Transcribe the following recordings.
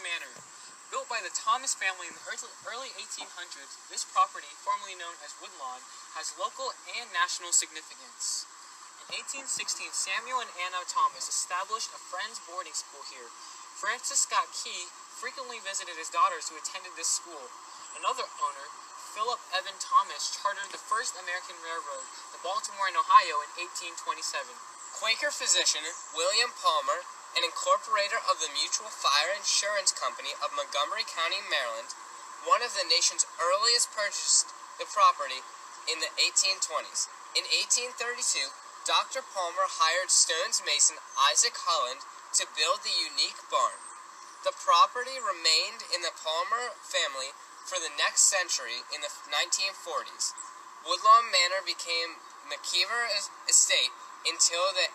Manor. Built by the Thomas family in the early 1800s, this property, formerly known as Woodlawn, has local and national significance. In 1816, Samuel and Anna Thomas established a Friends boarding school here. Francis Scott Key frequently visited his daughters who attended this school. Another owner, Philip Evan Thomas, chartered the first American railroad, the Baltimore and Ohio, in 1827. Quaker physician William Palmer, an incorporator of the Mutual Fire Insurance Company of Montgomery County, Maryland, one of the nation's earliest, purchased the property in the 1820s. In 1832, Dr. Palmer hired Stone's mason Isaac Holland to build the unique barn. The property remained in the Palmer family for the next century. In the 1940s, Woodlawn Manor became McKeever Estate until the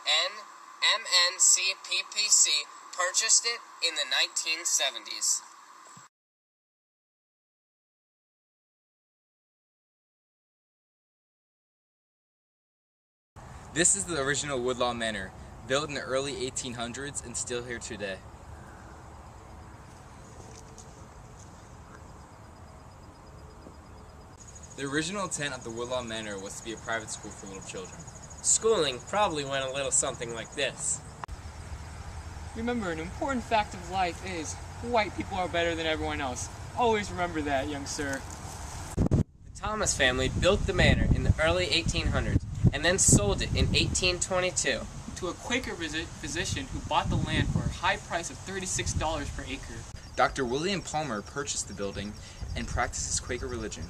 MNCPPC purchased it in the 1970s. This is the original Woodlawn Manor, built in the early 1800s and still here today. The original intent of the Woodlawn Manor was to be a private school for little children. Schooling probably went a little something like this. Remember, an important fact of life is white people are better than everyone else. Always remember that, young sir. The Thomas family built the manor in the early 1800s and then sold it in 1822 to a Quaker physician who bought the land for a high price of $36 per acre. Dr. William Palmer purchased the building and practiced his Quaker religion.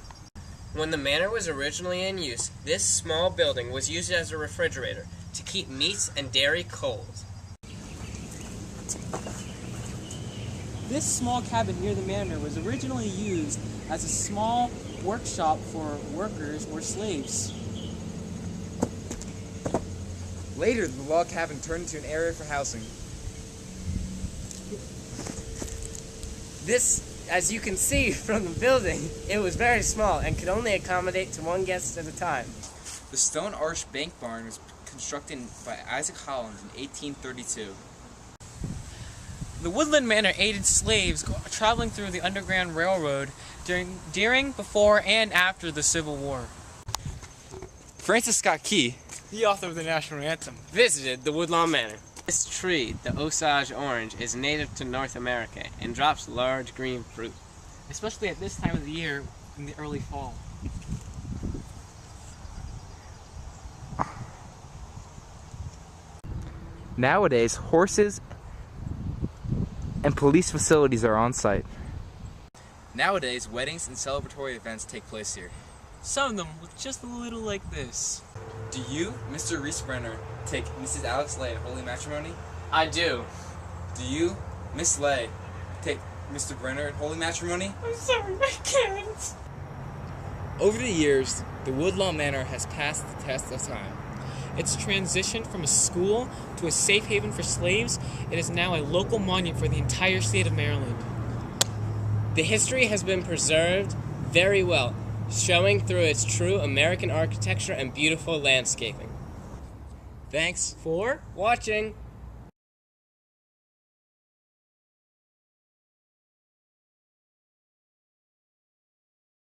When the manor was originally in use, this small building was used as a refrigerator to keep meats and dairy cold. This small cabin near the manor was originally used as a small workshop for workers or slaves. Later, the log cabin turned into an area for housing. This, as you can see from the building, it was very small and could only accommodate to one guest at a time. The stone arch bank barn was constructed by Isaac Holland in 1832. The Woodland Manor aided slaves traveling through the Underground Railroad during, before, and after the Civil War. Francis Scott Key, the author of the national anthem, visited the Woodlawn Manor. This tree, the Osage orange, is native to North America and drops large green fruit, especially at this time of the year in the early fall. Nowadays, horses and police facilities are on site. Nowadays, weddings and celebratory events take place here. Some of them look just a little like this. Do you, Mr. Reese Brenner, take Mrs. Alex Lay at holy matrimony? I do. Do you, Miss Lay, take Mr. Brenner at holy matrimony? I'm sorry, I can't. Over the years, the Woodlawn Manor has passed the test of time. It's transitioned from a school to a safe haven for slaves. It is now a local monument for the entire state of Maryland. The history has been preserved very well, showing through its true American architecture and beautiful landscaping. Thanks for watching.